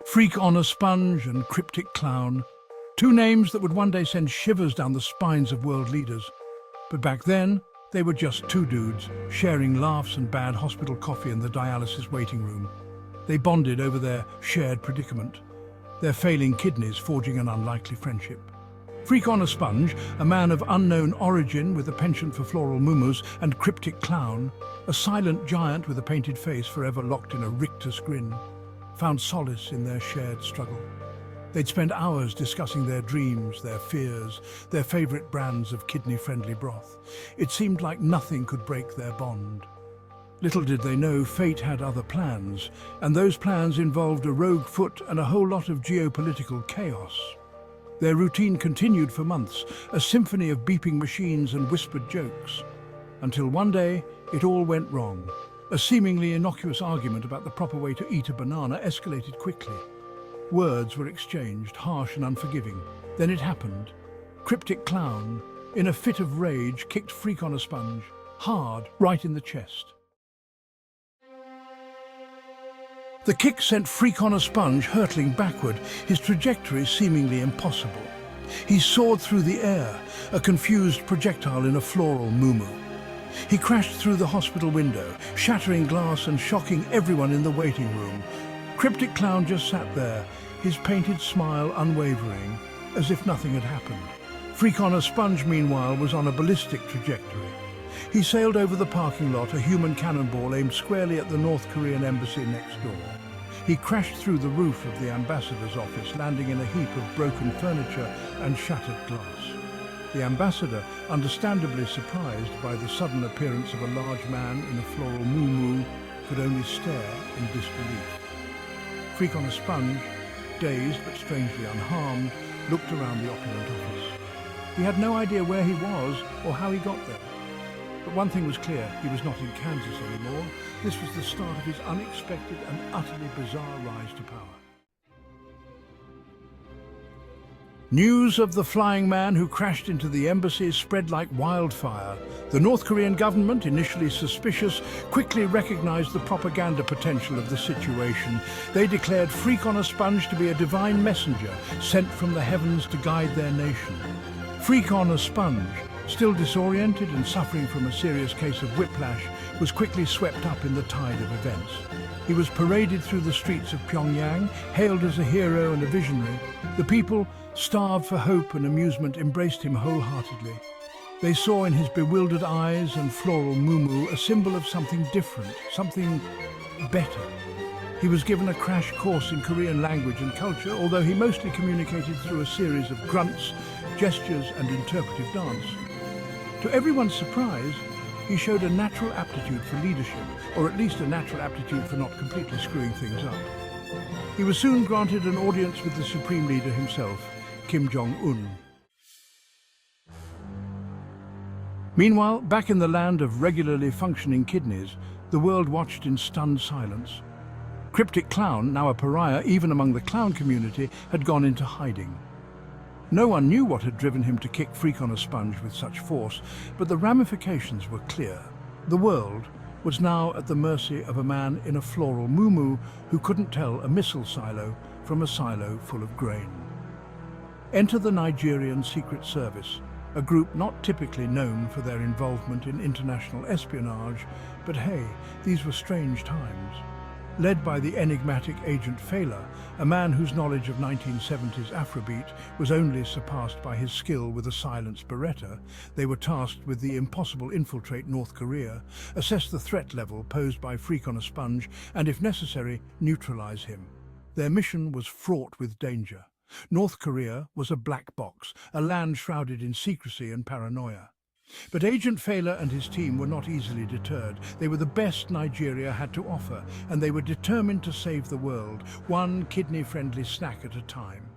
Freak on a Sponge and Cryptic Clown, two names that would one day send shivers down the spines of world leaders. But back then, they were just two dudes, sharing laughs and bad hospital coffee in the dialysis waiting room. They bonded over their shared predicament, their failing kidneys forging an unlikely friendship. Freak on a Sponge, a man of unknown origin with a penchant for floral muumuus, and Cryptic Clown, a silent giant with a painted face forever locked in a rictus grin, found solace in their shared struggle. They'd spend hours discussing their dreams, their fears, their favorite brands of kidney-friendly broth. It seemed like nothing could break their bond. Little did they know fate had other plans, and those plans involved a rogue foot and a whole lot of geopolitical chaos. Their routine continued for months, a symphony of beeping machines and whispered jokes. Until one day, it all went wrong. A seemingly innocuous argument about the proper way to eat a banana escalated quickly. Words were exchanged, harsh and unforgiving. Then it happened. Cryptic Clown, in a fit of rage, kicked Freak on a Sponge, hard, right in the chest. The kick sent Freak on a Sponge hurtling backward, his trajectory seemingly impossible. He soared through the air, a confused projectile in a floral muumuu. He crashed through the hospital window, shattering glass and shocking everyone in the waiting room. Cryptic Clown just sat there, his painted smile unwavering, as if nothing had happened. Freak on a Sponge, meanwhile, was on a ballistic trajectory. He sailed over the parking lot, a human cannonball aimed squarely at the North Korean embassy next door. He crashed through the roof of the ambassador's office, landing in a heap of broken furniture and shattered glass. The ambassador, understandably surprised by the sudden appearance of a large man in a floral muumuu, could only stare in disbelief. Freak on a Sponge, dazed but strangely unharmed, looked around the opulent office. He had no idea where he was or how he got there. But one thing was clear, he was not in Kansas anymore. This was the start of his unexpected and utterly bizarre rise to power. News of the flying man who crashed into the embassy spread like wildfire. The North Korean government, initially suspicious, quickly recognized the propaganda potential of the situation. They declared Freak on a Sponge to be a divine messenger sent from the heavens to guide their nation. Freak on a Sponge, still disoriented and suffering from a serious case of whiplash, was quickly swept up in the tide of events. He was paraded through the streets of Pyongyang, hailed as a hero and a visionary. The people, starved for hope and amusement, embraced him wholeheartedly. They saw in his bewildered eyes and floral muumuu a symbol of something different, something better. He was given a crash course in Korean language and culture, although he mostly communicated through a series of grunts, gestures and interpretive dance. To everyone's surprise, he showed a natural aptitude for leadership, or at least a natural aptitude for not completely screwing things up. He was soon granted an audience with the supreme leader himself, Kim Jong-un. Meanwhile, back in the land of regularly functioning kidneys, the world watched in stunned silence. Cryptic Clown, now a pariah even among the clown community, had gone into hiding. No one knew what had driven him to kick Freak on a Sponge with such force, but the ramifications were clear. The world was now at the mercy of a man in a floral muumuu who couldn't tell a missile silo from a silo full of grain. Enter the Nigerian Secret Service, a group not typically known for their involvement in international espionage, but hey, these were strange times. Led by the enigmatic Agent Fela, a man whose knowledge of 1970s Afrobeat was only surpassed by his skill with a silenced Beretta, they were tasked with the impossible infiltrate North Korea, assess the threat level posed by Freak on a Sponge, and if necessary, neutralize him. Their mission was fraught with danger. North Korea was a black box, a land shrouded in secrecy and paranoia. But Agent Fela and his team were not easily deterred. They were the best Nigeria had to offer, and they were determined to save the world, one kidney-friendly snack at a time.